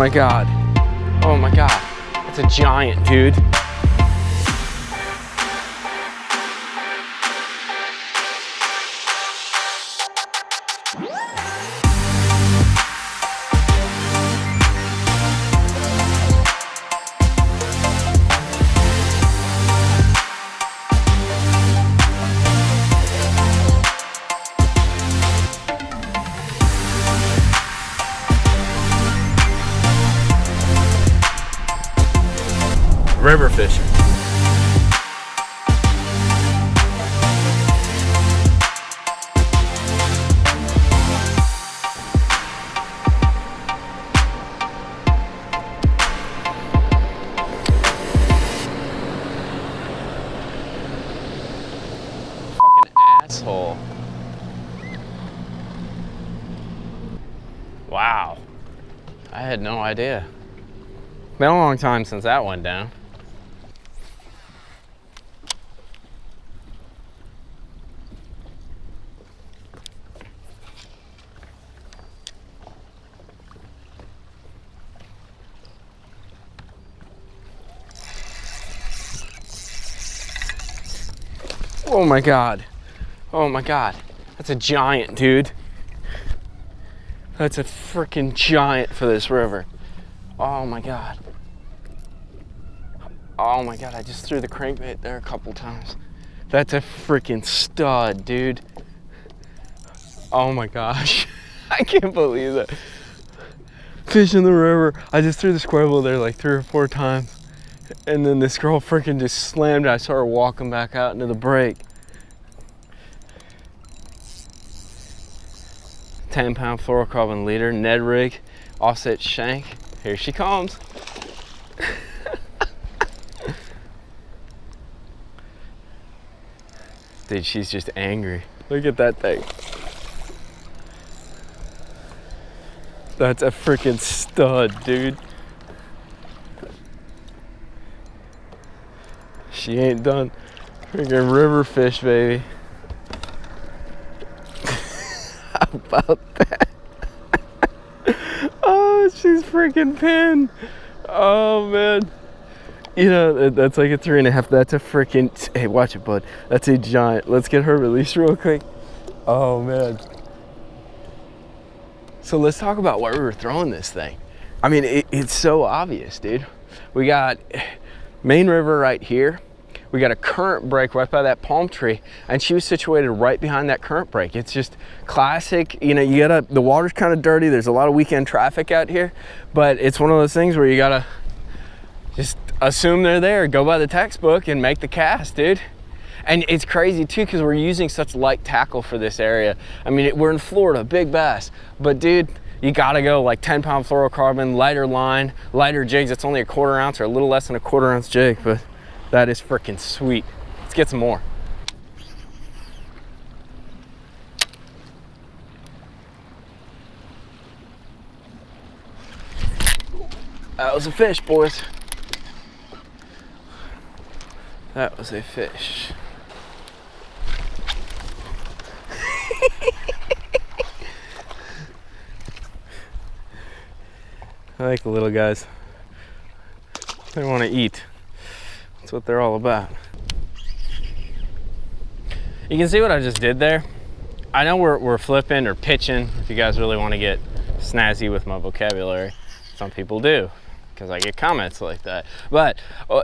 my God. Oh my God. That's a giant, dude. River fishing. Fucking asshole. Wow. I had no idea. Been a long time since that went down. Oh my God. Oh my God. That's a giant, dude. That's a freaking giant for this river. Oh my God. Oh my God, I just threw the crankbait there a couple times. That's a freaking stud, dude. Oh my gosh. I can't believe that. Fish in the river. I just threw the squirrel there like 3 or 4 times. And then this girl freaking just slammed it. I saw her walking back out into the break. 10-pound fluorocarbon leader, Ned rig, offset shank. Here she comes. Dude, she's just angry. Look at that thing. That's a freaking stud, dude. She ain't done. Freaking river fish, baby. How about that? Oh, she's freaking pinned. Oh man. You know, that's like a 3.5. That's a freaking, hey, watch it, bud. That's a giant. Let's get her released real quick. Oh man. So let's talk about why we were throwing this thing. I mean, it's so obvious, dude. We got main river right here. We got a current break right by that palm tree, and she was situated right behind that current break. It's just classic. You know, the water's kind of dirty. There's a lot of weekend traffic out here, but it's one of those things where you gotta just assume they're there, go by the textbook and make the cast, dude. And it's crazy too, because we're using such light tackle for this area. I mean, we're in Florida, big bass, but dude, you gotta go like 10-pound fluorocarbon, lighter line, lighter jigs. It's only a 1/4 ounce or a little less than a 1/4 ounce jig, but that is freaking sweet. Let's get some more. That was a fish, boys. That was a fish. I like the little guys. They want to eat. That's what they're all about. You can see what I just did there. I know we're flipping or pitching, if you guys really want to get snazzy with my vocabulary. Some people do, because I get comments like that. But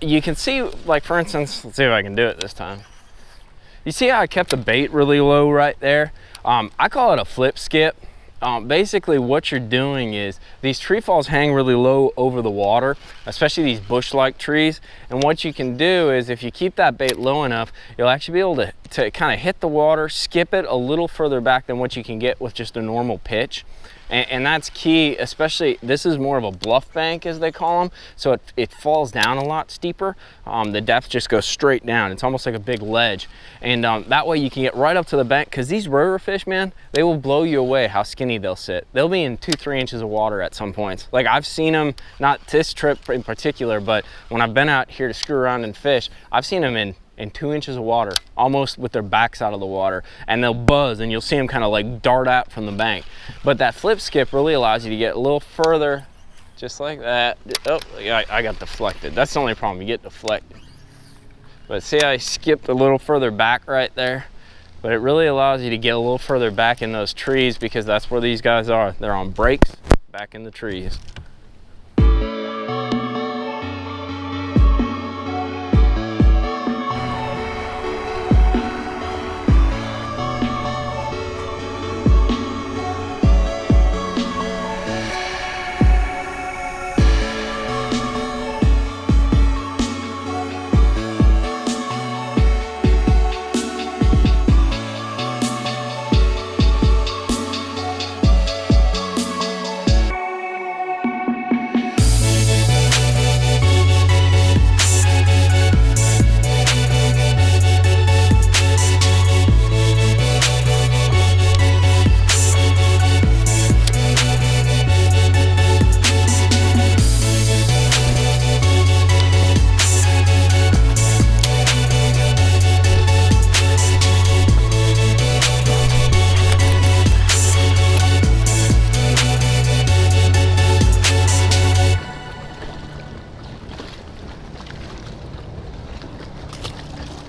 you can see, like for instance, let's see if I can do it this time. You see how I kept the bait really low right there? I call it a flip skip. Basically what you're doing is these tree falls hang really low over the water, especially these bush-like trees. And what you can do is if you keep that bait low enough, you'll actually be able to kind of hit the water, skip it a little further back than what you can get with just a normal pitch. And that's key, especially, this is more of a bluff bank as they call them, so it falls down a lot steeper. The depth just goes straight down. It's almost like a big ledge. And that way you can get right up to the bank, because these river fish, man, they will blow you away how skinny they'll sit. They'll be in 2-3 inches of water at some points. Like I've seen them, not this trip in particular, but when I've been out here to screw around and fish, I've seen them in 2 inches of water, almost with their backs out of the water, and they'll buzz and you'll see them kind of like dart out from the bank. But that flip skip really allows you to get a little further just like that. Oh, I got deflected. That's the only problem, you get deflected. But see, I skipped a little further back right there, but it really allows you to get a little further back in those trees because that's where these guys are. They're on breaks back in the trees.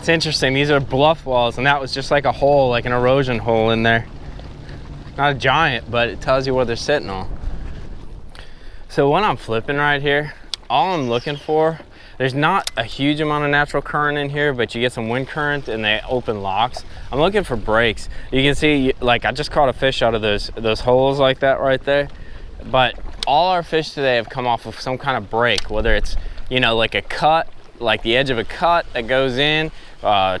It's interesting, these are bluff walls, and that was just like a hole, like an erosion hole in there. Not a giant, but it tells you what they're sitting on. So when I'm flipping right here, all I'm looking for, there's not a huge amount of natural current in here, but you get some wind current and they open locks. I'm looking for breaks. You can see, like, I just caught a fish out of those holes like that right there. But all our fish today have come off of some kind of break, whether it's, you know, like a cut, like the edge of a cut that goes in,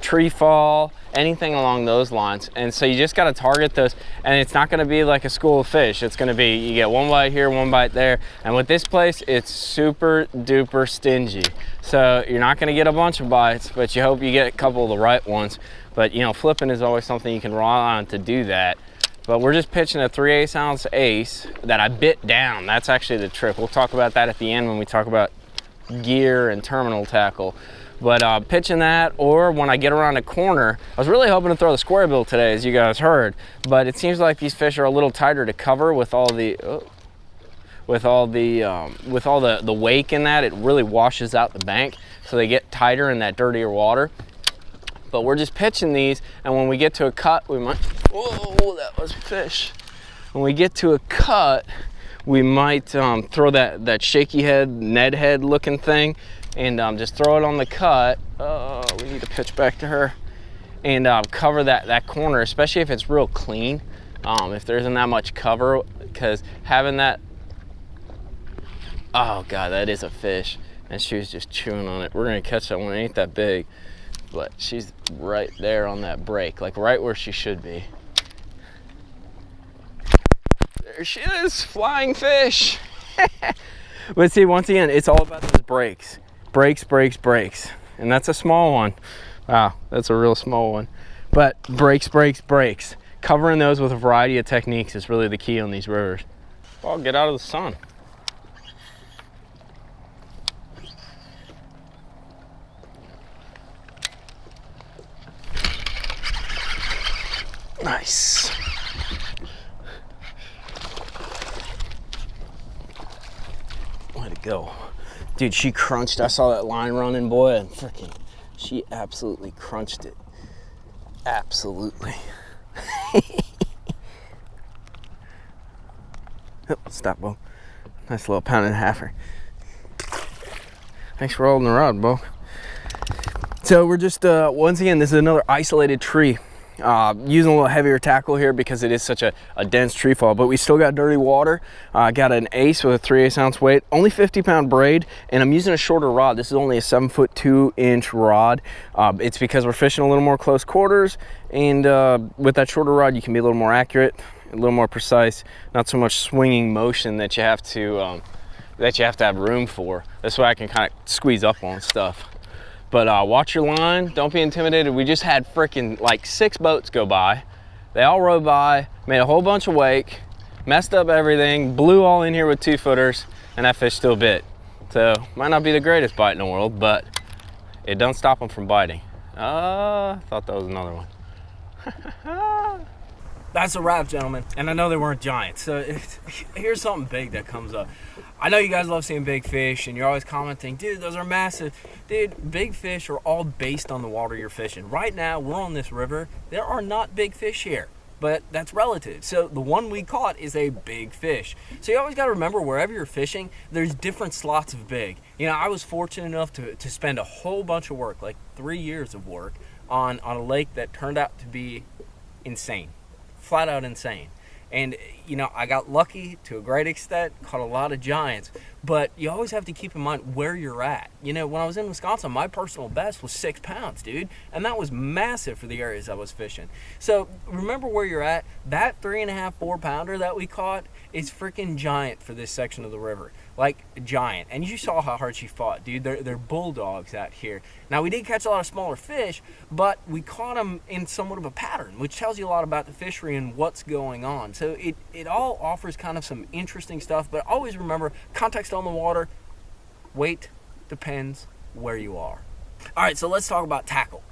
tree fall, anything along those lines. And so you just got to target those, and it's not going to be like a school of fish. It's going to be, you get one bite here, one bite there. And with this place, it's super duper stingy. So you're not going to get a bunch of bites, but you hope you get a couple of the right ones. But you know, flipping is always something you can rely on to do that. But we're just pitching a 3/8 ounce ace that I bit down. That's actually the trick. We'll talk about that at the end when we talk about gear and terminal tackle. But pitching that, or when I get around a corner, I was really hoping to throw the square bill today, as you guys heard, but it seems like these fish are a little tighter to cover with all the the wake in that. It really washes out the bank, so they get tighter in that dirtier water. But we're just pitching these, and when we get to a cut, we might, whoa, that was fish. When we get to a cut, we might throw that shaky head, Ned head looking thing, and just throw it on the cut. Oh, we need to pitch back to her. And cover that corner, especially if it's real clean. If there isn't that much cover, because having that, oh God, that is a fish. And she was just chewing on it. We're gonna catch that one, it ain't that big. But she's right there on that break, like right where she should be. There she is, flying fish. But see, once again, it's all about those breaks. Breaks, breaks, breaks. And that's a small one. Wow, that's a real small one. But breaks, breaks, breaks. Covering those with a variety of techniques is really the key on these rivers. Oh, get out of the sun. Nice. Way to go. Dude, she crunched. I saw that line running, boy, and freaking, she absolutely crunched it. Absolutely. Oh, stop, Bo. Nice little 1.5-pounder. Thanks for holding the rod, Bo. So we're just, once again, this is another isolated tree. Using a little heavier tackle here because it is such a dense tree fall, but we still got dirty water. Got an ace with a 3/8 ounce weight, only 50-pound braid, and I'm using a shorter rod. This is only a 7-foot 2-inch rod. It's because we're fishing a little more close quarters, and with that shorter rod you can be a little more accurate, a little more precise, not so much swinging motion that you have to have room for. This way I can kind of squeeze up on stuff. But watch your line, don't be intimidated. We just had freaking like 6 boats go by. They all rode by, made a whole bunch of wake, messed up everything, blew all in here with 2-footers, and that fish still bit. So, might not be the greatest bite in the world, but it doesn't stop them from biting. I thought that was another one. that's a wrap, gentlemen. And I know they weren't giants. So here's something big that comes up. I know you guys love seeing big fish, and you're always commenting, dude, those are massive. Dude, big fish are all based on the water you're fishing. Right now, we're on this river. There are not big fish here, but that's relative. So the one we caught is a big fish. So you always got to remember, wherever you're fishing, there's different slots of big. You know, I was fortunate enough to spend a whole bunch of work, like 3 years of work, on a lake that turned out to be insane. Flat out insane. And, you know, I got lucky to a great extent, caught a lot of giants, but you always have to keep in mind where you're at. You know, when I was in Wisconsin, my personal best was 6 pounds, dude, and that was massive for the areas I was fishing. So remember where you're at. That 3.5, 4 pounder that we caught is freaking giant for this section of the river. Like, giant. And you saw how hard she fought, dude. They're bulldogs out here. Now, we did catch a lot of smaller fish, but we caught them in somewhat of a pattern, which tells you a lot about the fishery and what's going on. So it all offers kind of some interesting stuff, but always remember, context on the water, weight depends where you are. All right, so let's talk about tackle.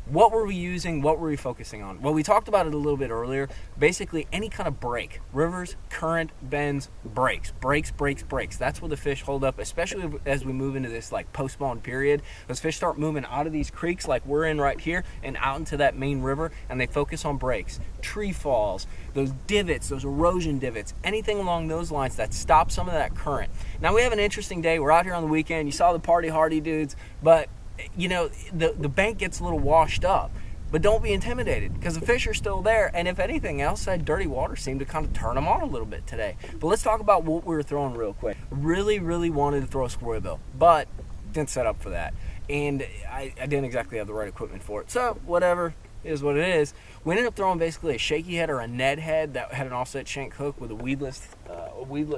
What were we using? What were we focusing on? Well, we talked about it a little bit earlier. Basically, any kind of break. Rivers, current, bends, breaks. Breaks. That's where the fish hold up, especially as we move into this like post-spawn period. Those fish start moving out of these creeks like we're in right here and out into that main river, and they focus on breaks. Tree falls, those divots, those erosion divots, anything along those lines that stop some of that current. Now, we have an interesting day. We're out here on the weekend. You saw the party hardy dudes, but you know, the bank gets a little washed up, but don't be intimidated because the fish are still there. And if anything else, that dirty water seemed to kind of turn them on a little bit today. But let's talk about what we were throwing real quick. Really wanted to throw a squirrel bill, but didn't set up for that. And I didn't exactly have the right equipment for it. So whatever, is what it is. We ended up throwing basically a shaky head or a Ned head that had an offset shank hook with a weedless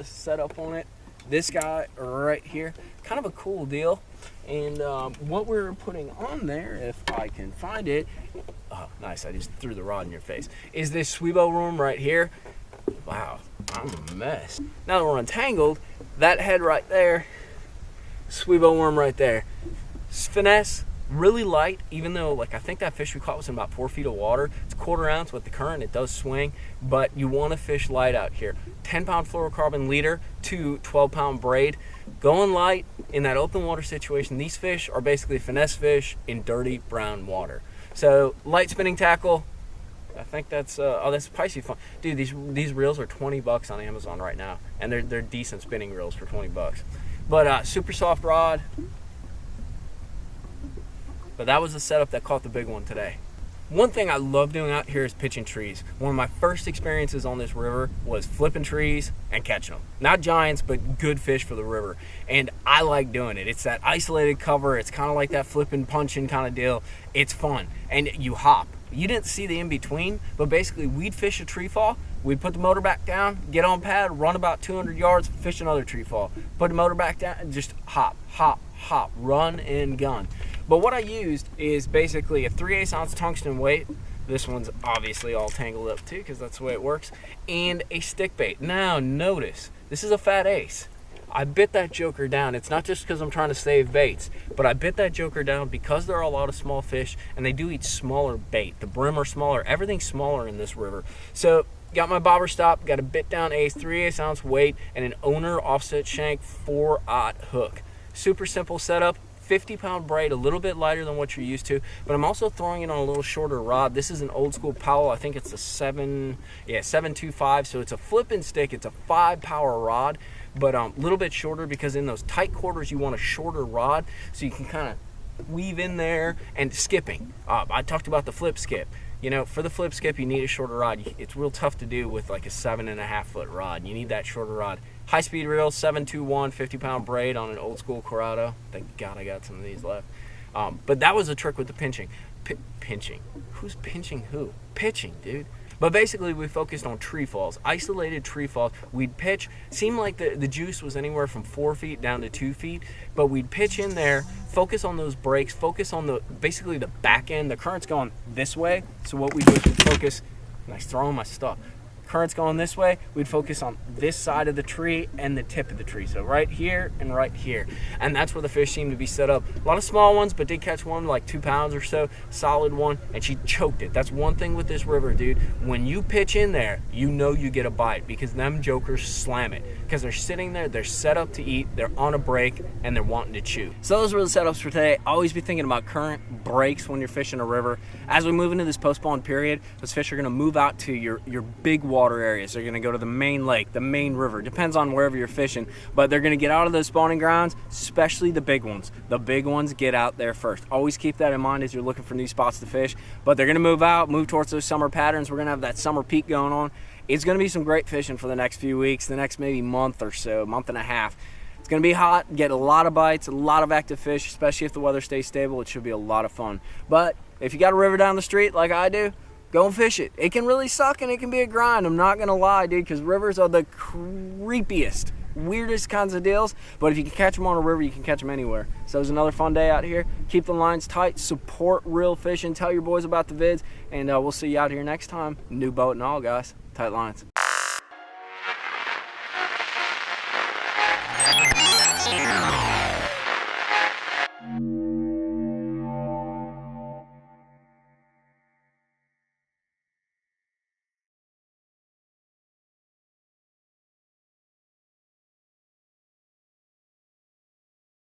setup on it. This guy right here, kind of a cool deal. And what we're putting on there, if I can find it, oh nice, I just threw the rod in your face, is this Sweebo worm right here. Wow, I'm a mess. Now that we're untangled, that head right there, Sweebo worm right there. Finesse, really light, even though like I think that fish we caught was in about 4 feet of water. It's 1/4 ounce with the current, it does swing, but you want to fish light out here. 10-pound fluorocarbon leader to 12-pound braid. Going light in that open water situation, these fish are basically finesse fish in dirty brown water. So light spinning tackle, I think that's oh, that's Pisces fun. Dude, these reels are $20 on Amazon right now, and they're decent spinning reels for $20. But super soft rod. But that was the setup that caught the big one today. One thing I love doing out here is pitching trees. One of my first experiences on this river was flipping trees and catching them. Not giants, but good fish for the river. And I like doing it. It's that isolated cover. It's kind of like that flipping, punching kind of deal. It's fun. And you hop. You didn't see the in-between, but basically we'd fish a tree fall. We'd put the motor back down, get on pad, run about 200 yards, fish another tree fall. Put the motor back down, and just hop, run and gun. But what I used is basically a 3/8 ounce tungsten weight. This one's obviously all tangled up too because that's the way it works. And a stick bait. Now notice, this is a fat ace. I bit that joker down. It's not just because I'm trying to save baits, but I bit that joker down because there are a lot of small fish and they do eat smaller bait. The brim are smaller. Everything's smaller in this river. So got my bobber stop, got a bit down ace, 3/8 ounce weight, and an owner offset shank 4/0 hook. Super simple setup. 50-pound braid, a little bit lighter than what you're used to, but I'm also throwing it on a little shorter rod. This is an old school Powell. I think it's a 725, so it's a flipping stick. It's a 5-power rod, but a little bit shorter because in those tight quarters you want a shorter rod so you can kind of weave in there. And skipping, I talked about the flip skip. You know, for the flip skip you need a shorter rod. It's real tough to do with like a 7.5-foot rod. You need that shorter rod. High speed reel, 721, 50-pound braid on an old school Corrado. Thank God I got some of these left. But that was a trick with the pinching. Pinching? Who's pinching who? Pitching, dude. But basically we focused on tree falls, isolated tree falls. We'd pitch, seemed like the juice was anywhere from 4 feet down to 2 feet, but we'd pitch in there, focus on those breaks, focus on basically the back end. The current's going this way, so what we do is we focus, and I throw my stuff. current's going this way, we'd focus on this side of the tree and the tip of the tree. So right here and right here. And that's where the fish seem to be set up. A lot of small ones, but did catch one like 2 pounds or so, solid one, and she choked it. That's one thing with this river, dude. When you pitch in there, you know you get a bite because them jokers slam it. Because they're sitting there, they're set up to eat, they're on a break, and they're wanting to chew. So those were the setups for today. Always be thinking about current, breaks when you're fishing a river. As we move into this post-spawn period, those fish are gonna move out to your big water areas. They're gonna go to the main lake, the main river. Depends on wherever you're fishing, but they're gonna get out of those spawning grounds, especially the big ones. The big ones get out there first. Always keep that in mind as you're looking for new spots to fish. But they're gonna move out, move towards those summer patterns. We're gonna have that summer peak going on. It's gonna be some great fishing for the next few weeks, the next maybe month or so, month and a half. It's gonna be hot, get a lot of bites, a lot of active fish, especially if the weather stays stable. It should be a lot of fun. But if you got a river down the street like I do, go and fish it. It can really suck and it can be a grind. I'm not gonna lie, dude, because rivers are the creepiest, weirdest kinds of deals. But if you can catch them on a river, you can catch them anywhere. So it was another fun day out here. Keep the lines tight, support real fishing, tell your boys about the vids, and we'll see you out here next time. New boat and all, guys. Tight lines.